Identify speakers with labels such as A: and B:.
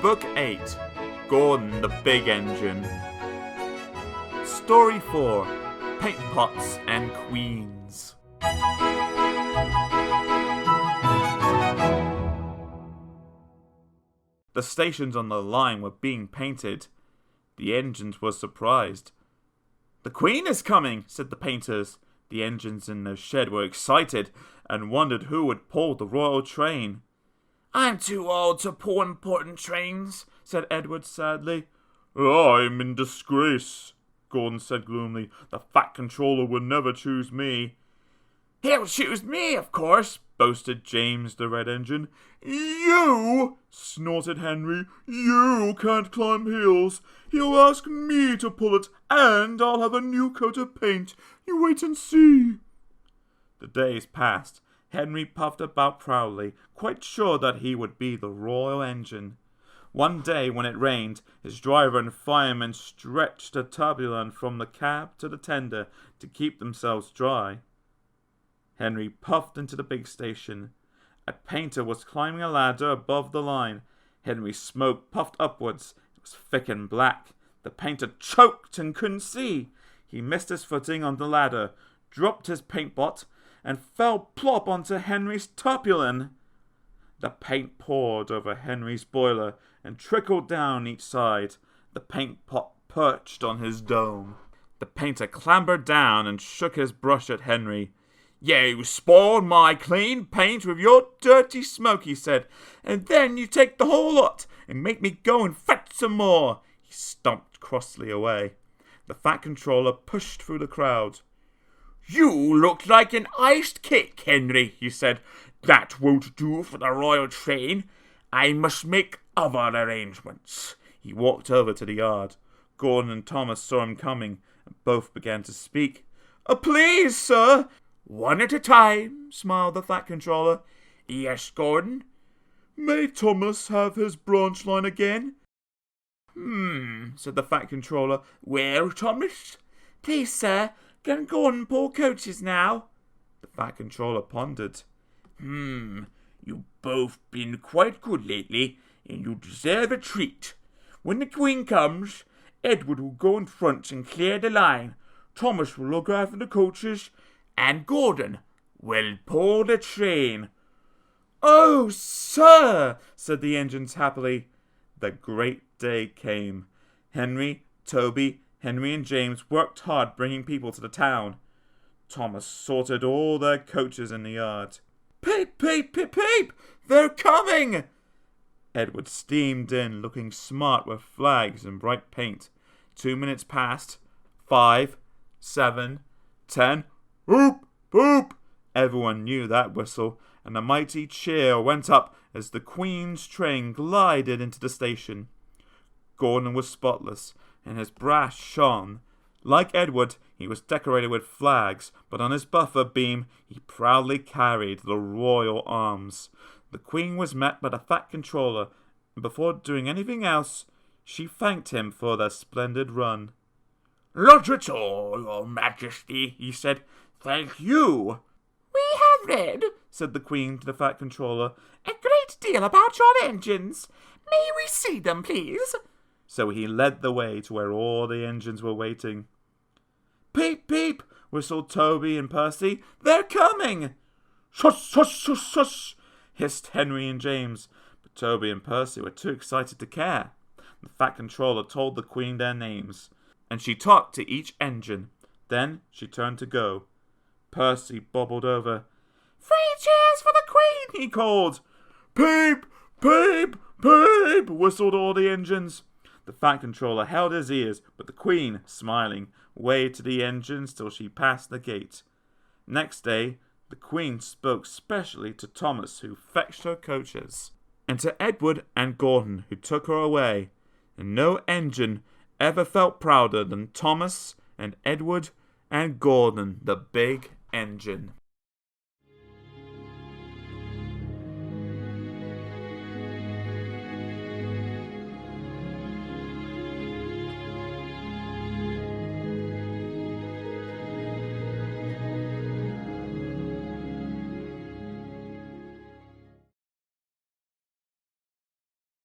A: Book 8, Gordon the Big Engine. Story 4, Paint Pots and Queens. The stations on the line were being painted. The engines were surprised. "The Queen is coming," said the painters. The engines in the shed were excited and wondered who would pull the royal train. "I'm too old to pull important trains," said Edward sadly. "I'm in disgrace," Gordon said gloomily. "The Fat Controller would never choose me." "He'll choose me, of course," boasted James the Red Engine. "You!" snorted Henry. "You can't climb hills. He'll ask me to pull it, and I'll have a new coat of paint. You wait and see." The days passed. Henry puffed about proudly, quite sure that he would be the royal engine. One day when it rained, his driver and fireman stretched a turbulent from the cab to the tender to keep themselves dry. Henry puffed into the big station. A painter was climbing a ladder above the line. Henry's smoke puffed upwards. It was thick and black. The painter choked and couldn't see. He missed his footing on the ladder, dropped his paint pot, and fell plop onto Henry's tarpaulin. The paint poured over Henry's boiler and trickled down each side. The paint pot perched on his dome. The painter clambered down and shook his brush at Henry. "You spoiled my clean paint with your dirty smoke," he said, "and then you take the whole lot and make me go and fetch some more." He stomped crossly away. The Fat Controller pushed through the crowd. "You look like an iced cake, Henry," he said. "That won't do for the royal train. I must make other arrangements." He walked over to the yard. Gordon and Thomas saw him coming, and both began to speak. "Please, sir." "One at a time," smiled the Fat Controller. "Yes, Gordon?" "May Thomas have his branch line again?" Said the Fat Controller. "Well, Thomas?" "Please, sir, can Gordon pull coaches now?" The Fat Controller pondered. You've both been quite good lately, and you deserve a treat. When the Queen comes, Edward will go in front and clear the line. Thomas will look after the coaches, and Gordon will pull the train." "Oh, sir," said the engines happily. The great day came. Henry, Toby, Henry and James worked hard bringing people to the town. Thomas sorted all their coaches in the yard. "Peep, peep, peep, peep! They're coming!" Edward steamed in, looking smart with flags and bright paint. 2 minutes passed. 5, 7, 10. "Hoop! Hoop!" Everyone knew that whistle, and a mighty cheer went up as the Queen's train glided into the station. Gordon was spotless, and his brass shone. Like Edward, he was decorated with flags, but on his buffer beam he proudly carried the royal arms. The Queen was met by the Fat Controller, and before doing anything else, she thanked him for their splendid run. "Not at all, Your Majesty," he said. "Thank you." "We have read," said the Queen to the Fat Controller, "a great deal about your engines. May we see them, please?" So he led the way to where all the engines were waiting. "Peep, peep!" whistled Toby and Percy. "They're coming!" "Shush, shush, shush, shush!" hissed Henry and James. But Toby and Percy were too excited to care. The Fat Controller told the Queen their names, and she talked to each engine. Then she turned to go. Percy bobbled over. "3 cheers for the Queen!" he called. "Peep, peep, peep!" whistled all the engines. The Fat Controller held his ears, but the Queen, smiling, waved to the engines till she passed the gate. Next day, the Queen spoke specially to Thomas, who fetched her coaches, and to Edward and Gordon, who took her away. And no engine ever felt prouder than Thomas and Edward and Gordon, the Big Engine.